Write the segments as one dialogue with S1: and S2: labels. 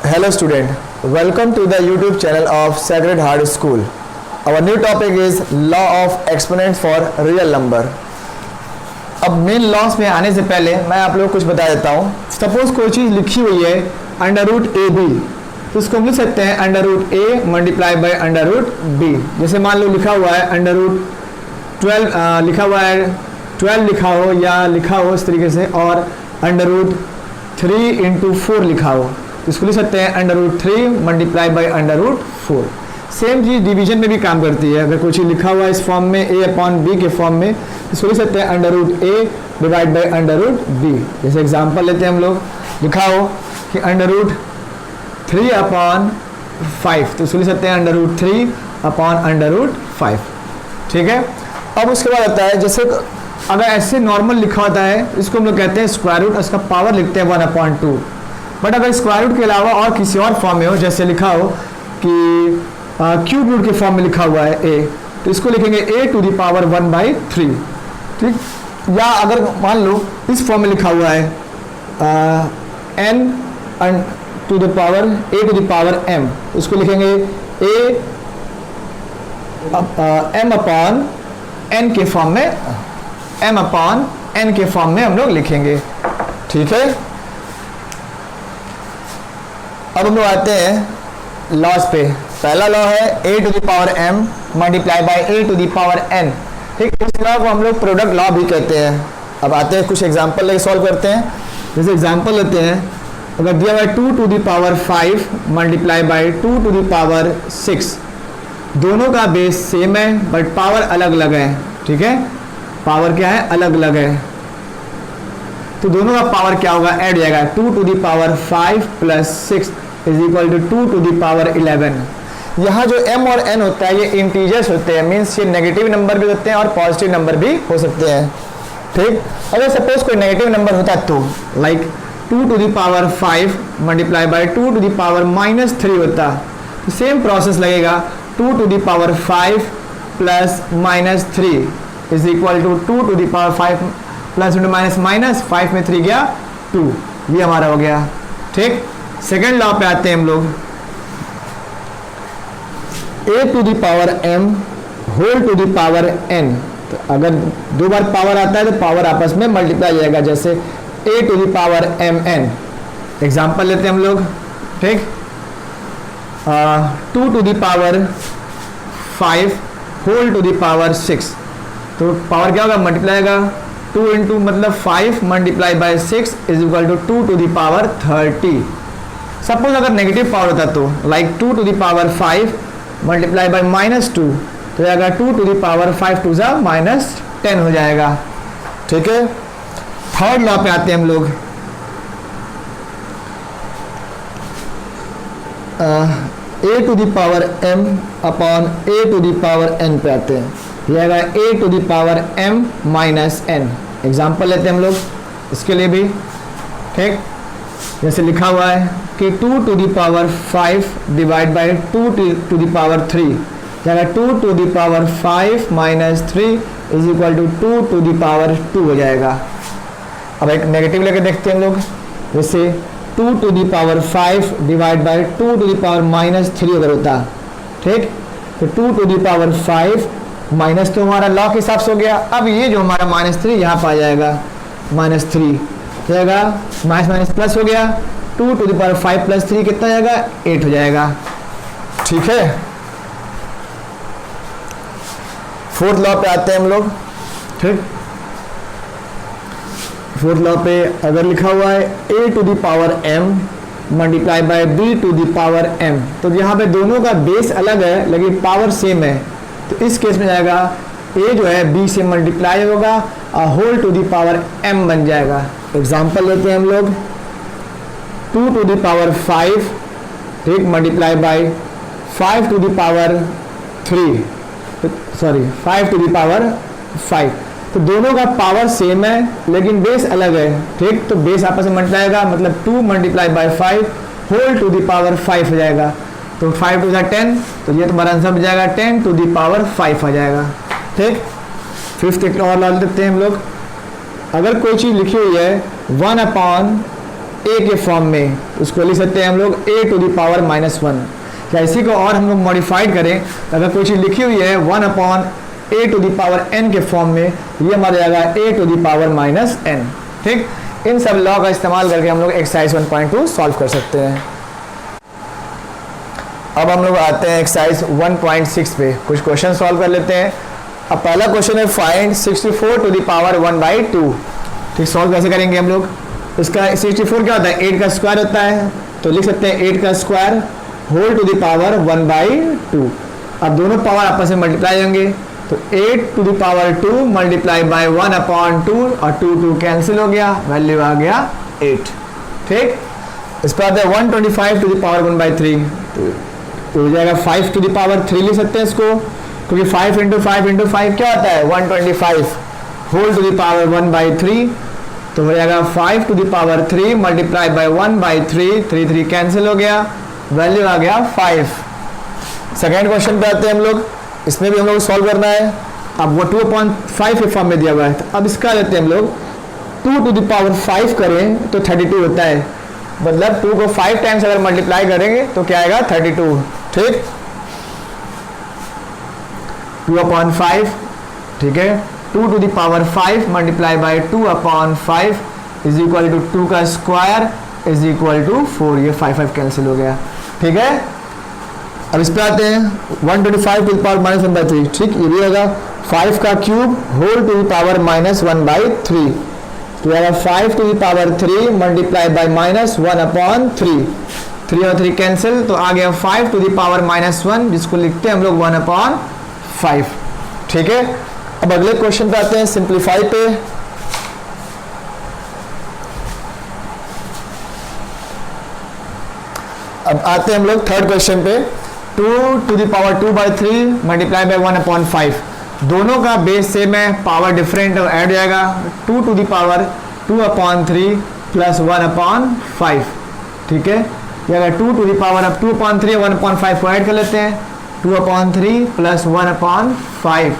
S1: Hello student, welcome to the YouTube channel of Sacred Heart School. Our new topic is law of exponents for real number. अब main loss में आने से पहले मैं आप लोगों को कुछ बता देता हूँ. सपोज कोई चीज़ लिखी हुई है अंडर रूट ए बी, तो उसको हम लिख सकते हैं under root A multiply by under root B. जैसे मान लो लिखा हुआ है अंडर रूट 12 लिखा हुआ है 12 लिखा हो या लिखा हो इस तरीके से, और अंडर रूट 3 इंटू 4 लिखा हो, तो इसको लिख सकते हैं under root 3 multiply by under root 4. Same चीज़ डिवीजन में भी काम करती है. अगर कोई चीज़ लिखा हुआ है इस फॉर्म में ए अपॉन बी के फॉर्म में, इसको लिख सकते हैं under root A divide by under root B. जैसे एग्जांपल लेते हैं हम लोग, लिखा हो कि अंडर रूट 3 अपॉन 5, तो इसको लिख सकते हैं under root 3 upon under root 5. ठीक है. अब उसके बाद आता है, जैसे अगर ऐसे नॉर्मल लिखा होता है इसको हम लोग कहते हैं स्क्वायर रूट, उसका पावर लिखते हैं 1/2. बट अगर स्क्वायर रूट के अलावा और किसी और फॉर्म में हो, जैसे लिखा हो कि क्यूब रूट के फॉर्म में लिखा हुआ है ए, तो इसको लिखेंगे a टू द पावर 1/3. ठीक. या अगर मान लो इस फॉर्म में लिखा हुआ है n to the power a to the power m, उसको लिखेंगे a m अपॉन n के फॉर्म में, m अपॉन n के फॉर्म में हम लोग लिखेंगे. ठीक है. अब हम लोग आते हैं लॉस पे. पहला लॉ है a to the power m multiply by a to the power n. ठीक. इस लॉ को हम लोग प्रोडक्ट लॉ भी कहते हैं. अब आते हैं कुछ एग्जांपल लेके सॉल्व करते हैं. जैसे एग्जांपल लेते हैं, अगर दिया हुआ है 2 to the power 5 multiply by 2 to the power 6, दोनों का बेस सेम है बट पावर अलग अलग है. ठीक है. पावर क्या है? अलग अलग है. तो दोनों का पावर क्या होगा? ऐड हो जाएगा. 2 to the power 5 plus 6 is equal to 2 to the power 11. यहाँ जो m और n होता है ये इंटीजर्स होते हैं, मीन्स ये नेगेटिव नंबर भी होते हैं और पॉजिटिव नंबर भी हो सकते हैं. ठीक. अगर सपोज कोई नेगेटिव नंबर होता तो like 2 to the power 5 multiply by 2 to the power -3 होता, तो सेम प्रोसेस लगेगा. 2 to the power 5 plus -3 is equal to 2 to the power 5 plus into minus 5 में 3 गया 2. ये हमारा हो गया. ठीक. सेकेंड लॉ पे आते हैं हम लोग. a to the power m whole to the power n. तो अगर दो बार पावर आता है तो पावर आपस में मल्टीप्लाई हो जाएगा. जैसे a to the power mn. Example लेते हैं हम लोग. ठीक. 2 to the power 5 whole to the power 6, तो पावर क्या होगा? मल्टीप्लाई होगा. 2 इंटू मतलब 5 multiply by 6 is equal to 2 to the power 30. Suppose अगर नेगेटिव पावर होता तो like 2 to the power 5 multiply by -2, तो जाएगा 2 टू द पावर 5 टू जा -10 हो जाएगा. ठीक है. थर्ड लॉ पे आते हैं हम लोग. a to the power m upon a to the power n पे आते हैं. ये आएगा a to the power m minus n. Example लेते हैं हम लोग इसके लिए भी. ठीक. जैसे लिखा हुआ है कि 2 to the power 5 divide by 2 to the power 3, जाएगा 2 to the power 5 minus 3 is equal to 2 to the power 2 हो जाएगा. अब एक नेगेटिव लेके देखते हैं हम लोग. जैसे 2 to the power 5 divide by 2 to the power -3 अगर होता. ठीक. तो 2 टू द पावर 5 माइनस तो हमारा लॉ के हिसाब से हो गया. अब ये जो हमारा -3 यहाँ पर आ जाएगा -3 जाएगा, माइनस प्लस हो गया. 2 टू द पावर 5 प्लस 3 कितना जाएगा? 8 हो जाएगा. ठीक है. फोर्थ लॉ पे आते हैं हम लोग. ठीक. फोर्थ लॉ पे अगर लिखा हुआ है a to the power m multiply by b to the power m, तो यहाँ पे दोनों का बेस अलग है लेकिन पावर सेम है. तो इस केस में जाएगा a जो है b से मल्टीप्लाई होगा और whole to the power m बन जाएगा. एग्जाम्पल लेते हैं हम लोग. 2 टू द पावर 5 ठीक multiply by 5 to the power 3, sorry 5 to the power 5. तो दोनों का पावर सेम है लेकिन बेस अलग है. ठीक. तो बेस आपस में मल्टीप्लाई होगा, मतलब 2 multiply by 5 whole to the power 5 हो जाएगा. तो 5 टू 10, तो ये तुम्हारा आंसर हो जाएगा 10 टू द पावर 5 आ जाएगा. ठीक. फिफ्थ एक और लॉ लेते हैं हम लोग. अगर कोई चीज़ लिखी हुई है 1 अपॉन ए के फॉर्म में, उसको लिख सकते हैं हम लोग ए टू द पावर -1। या इसी को और हम लोग मॉडिफाइड करें, अगर कोई चीज़ लिखी हुई है 1 upon A to the power n के फॉर्म में, ये हमारा जाएगा A to the power -n। ठीक, इन सब लॉ का इस्तेमाल करके हम लोग एक्सरसाइज 1.2 सॉल्व कर सकते हैं। अब हम लोग आते हैं एक्सरसाइज 1.6 पे, कुछ क्वेश्चन सॉल्व कर लेते हैं। अब पहला क्वेश्चन है फाइंड 64 टू द पावर 1/2। ठीक, सॉल्व कैसे करेंगे हम लोग? इसका 64 क्या होता है? 8 का स्क्वायर होता है, तो लिख सकते हैं 8 का square whole to the power 1/2। अब दोनों पावर आपस में मल्टीप्लाई होंगे, तो 8 to the power 2 multiply by 1/2 और 2 कैंसिल हो गया, वैल्यू आ गया 8। ठीक, इस पर आता है 125 टू द पावर 1/3, तो हो जाएगा 5 टू द पावर 3 लिख सकते हैं इसको, क्योंकि 5 इंटू 5 इंटू 5 क्या होता है? 125 होल टू द पावर 1/3, तो हो जाएगा 5 to the power 3 multiply by 1/3, 3 cancel हो गया, वैल्यू आ गया 5। सेकेंड क्वेश्चन पे आते हैं हम लोग, इसमें भी हम लोग सॉल्व करना है। अब वो 2/5 के फॉर्म में दिया हुआ है, तो अब इसका लेते हैं हम लोग 2 टू द पावर 5 करें तो 32 होता है, मतलब 2 को 5 टाइम्स अगर मल्टीप्लाई करेंगे तो क्या आएगा? 32। ठीक, 2/5, ठीक है, 2 to the power 5 multiply by 2/5 is equal to 2 का स्क्वायर इज इक्वल टू 4, ये 5 कैंसिल हो गया। ठीक है, अब इस पे आते हैं 125 टू द पावर -1/3। ठीक, ये भी होगा 5 का cube whole to the power -1/3, तो आएगा 5 to the power 3 multiply by -1/3, 3 और 3 कैंसिल, तो आ गया 5 टू द पावर -1, जिसको लिखते हैं हम लोग 1/5। ठीक है, अब अगले क्वेश्चन पे आते हैं सिंप्लीफाई पे। अब आते हैं हम लोग थर्ड क्वेश्चन पे, 2 to the power 2/3 multiply by 1/5, दोनों का बेस सेम है, पावर डिफरेंट ऐड हो जाएगा, 2 टू द पावर 2/3 प्लस 1/5। ठीक है, ये अगर 2 टू द पावर अब 2/3 1/5 को ऐड कर लेते हैं, 2/3 प्लस 1/5,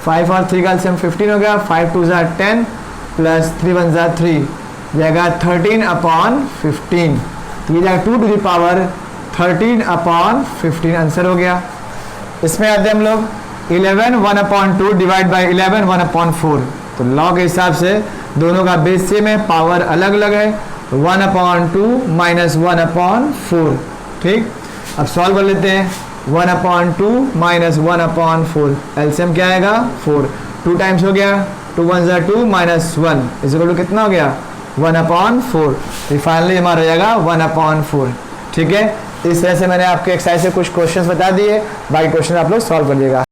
S1: 5 और 3 का एलसीएम 15 हो गया, 5 2 ज़ा 10 प्लस 3 1 ज़ा 3, जाएगा 13/15, तो ये जाएगा 2 टू द पावर 13/15 आंसर हो गया। इसमें आते हैं हम लोग 11 1/2 डिवाइड बाई 11 1/4, तो लॉ के हिसाब से दोनों का बेस सेम है, पावर अलग अलग है, 1/2 माइनस 1/4। ठीक, अब सॉल्व कर लेते हैं, 1/2 माइनस 1/4, एलसीएम क्या आएगा? 4, 2 टाइम्स हो गया, 2 1 ज़ा 2 माइनस 1 इज इक्वल टू कितना हो गया? 1/4, तो फाइनली हमारा हो जाएगा 1/4। ठीक है, इस तरह से मैंने आपके एक्सरसाइज से कुछ क्वेश्चंस बता दिए, बाकी क्वेश्चन आप लोग सॉल्व कर दिएगा।